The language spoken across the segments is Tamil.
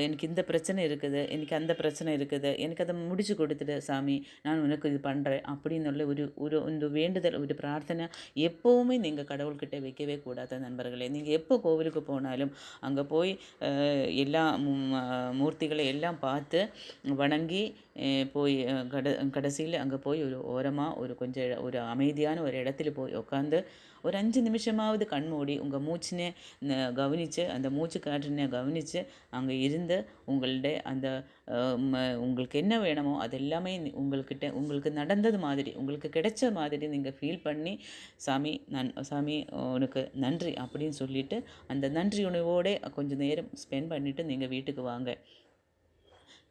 எனக்கு இந்த பிரச்சனை இருக்குது, எனக்கு அந்த பிரச்சனை இருக்குது, எனக்கு அதை முடிச்சு கொடுத்துடு சாமி, நான் உனக்கு இது பண்ணுறேன் அப்படின்னு உள்ள ஒரு ஒரு இந்த வேண்டுதல், ஒரு பிரார்த்தனை எப்போவுமே நீங்கள் கடவுள்கிட்ட வைக்கவே கூடாது நண்பர்களே. நீங்கள் எப்போ கோவிலுக்கு போனாலும் அங்கே போய் எல்லா மூர்த்திகளை எல்லாம் பார்த்து வணங்கி போய் கடைசியில் அங்கே போய் ஒரு ஓரமாக ஒரு கொஞ்சம் ஒரு அமைதியான ஒரு இடத்துல போய் உட்காந்து ஒரு 5 நிமிஷமாவது கண்மூடி உங்கள் மூச்சினை கவனித்து அந்த மூச்சு காற்றினை கவனித்து அங்கே இருந்து உங்களுடைய அந்த உங்களுக்கு என்ன வேணுமோ அதெல்லாமே உங்களுக்கு நடந்தது மாதிரி, உங்களுக்கு கிடைச்ச மாதிரி நீங்கள் ஃபீல் பண்ணி சாமி உனக்கு நன்றி அப்படின்னு சொல்லிவிட்டு அந்த நன்றி உணவோடு கொஞ்சம் நேரம் ஸ்பெண்ட் பண்ணிவிட்டு நீங்கள் வீட்டுக்கு வாங்க.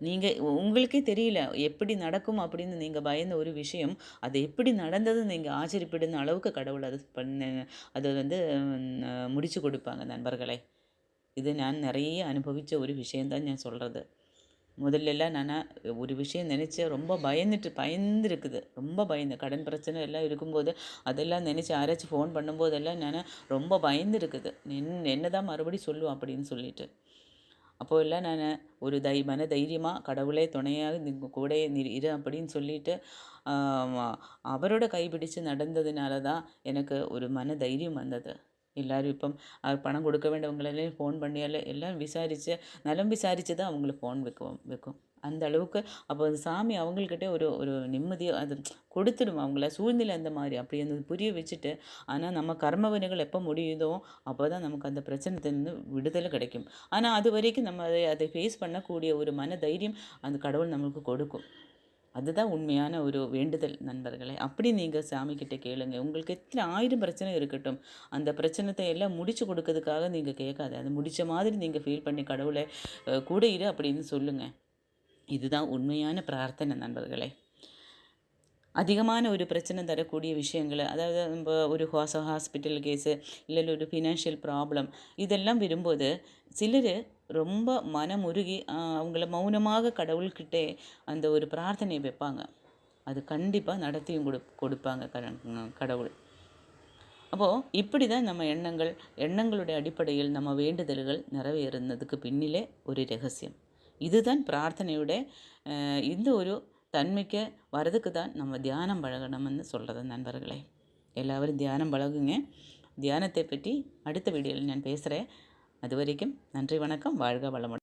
நீங்கள் உங்களுக்கே தெரியல எப்படி நடக்கும் அப்படின்னு நீங்கள் பயந்த ஒரு விஷயம், அது எப்படி நடந்ததுன்னு நீங்கள் ஆச்சரியப்படுன அளவுக்கு கடவுள் அது வந்து முடிச்சு கொடுப்பாங்க நண்பர்களே. இது நான் நிறைய அனுபவித்த ஒரு விஷயந்தான் நான் சொல்கிறது. முதல்லலாம் நான் ஒரு விஷயம் நினச்சேன், ரொம்ப பயந்துருக்குது, ரொம்ப பயந்து கடன் பிரச்சனை எல்லாம் இருக்கும்போது அதெல்லாம் நினச்சி யாராச்சும் ஃபோன் பண்ணும்போதெல்லாம் நான் ரொம்ப பயந்துருக்குது. என்ன தான் மறுபடியும் சொல்லுவோம் அப்படின்னு சொல்லிட்டு. அப்போல்லாம் நான் ஒரு மன தைரியமாக கடவுளே துணையாக நீங்கள் கூட இரு அப்படின்னு சொல்லிட்டு அவரோட கைப்பிடிச்சு நடந்ததுனால தான் எனக்கு ஒரு மன தைரியம் வந்தது. எல்லோரும் இப்போ பணம் கொடுக்க வேண்டியவங்களெல்லாம் ஃபோன் பண்ணியால் எல்லாம் நலம் விசாரித்து தான் அவங்களுக்கு ஃபோன் வைக்கும் அந்த அளவுக்கு. அப்போ அந்த சாமி அவங்கக்கிட்ட ஒரு ஒரு நிம்மதியாக அது கொடுத்துடும். அவங்கள சூழ்நிலை அந்த மாதிரி அப்படி அந்த புரிய வச்சுட்டு, ஆனால் நம்ம கர்மவினைகள் எப்போ முடியுதோ அப்போ தான் நமக்கு அந்த பிரச்சனையிலேருந்து விடுதலை கிடைக்கும். ஆனால் அது வரைக்கும் நம்ம அதை ஃபேஸ் பண்ணக்கூடிய ஒரு மன தைரியம் அந்த கடவுள் நம்மளுக்கு கொடுக்கும். அதுதான் உண்மையான ஒரு வேண்டுதல் நண்பர்களே. அப்படி நீங்கள் சாமிக்கிட்ட கேளுங்க. உங்களுக்கு எத்தனை 1000 பிரச்சனை இருக்கட்டும், அந்த பிரச்சனத்தை எல்லாம் முடிச்சு கொடுக்கறதுக்காக நீங்கள் கேட்காது. அது முடித்த மாதிரி நீங்கள் ஃபீல் பண்ணி கடவுளை கூட இரு அப்படின்னு சொல்லுங்கள். இதுதான் உண்மையான பிரார்த்தனை நண்பர்களே. அதிகமான ஒரு பிரச்சனை தரக்கூடிய விஷயங்களை, அதாவது நம்ம ஒரு ஹாஸ்பிட்டல் கேஸு இல்லை ஒரு ஃபினான்ஷியல் ப்ராப்ளம் இதெல்லாம் வரும்போது சிலர் ரொம்ப மனமுருகி அவங்கள மௌனமாக கடவுள்கிட்டே அந்த ஒரு பிரார்த்தனையை வைப்பாங்க. அது கண்டிப்பாக நடத்தியும் கொடுப்பாங்க கடவுள். அப்போது இப்படி தான் நம்ம எண்ணங்களுடைய அடிப்படையில் நம்ம வேண்டுதல்கள் நிறைவேறுனதுக்கு பின்னிலே ஒரு ரகசியம். இதுதான் பிரார்த்தனையோட இந்த ஒரு தன்மைக்கு வரதுக்கு தான் நம்ம தியானம் பழகணும்னு சொல்கிறது நண்பர்களே. எல்லாரும் தியானம் பழகுங்க. தியானத்தை பற்றி அடுத்த வீடியோவில் நான் பேசுகிறேன். அது வரைக்கும் நன்றி, வணக்கம், வாழ்க வளமுடன்.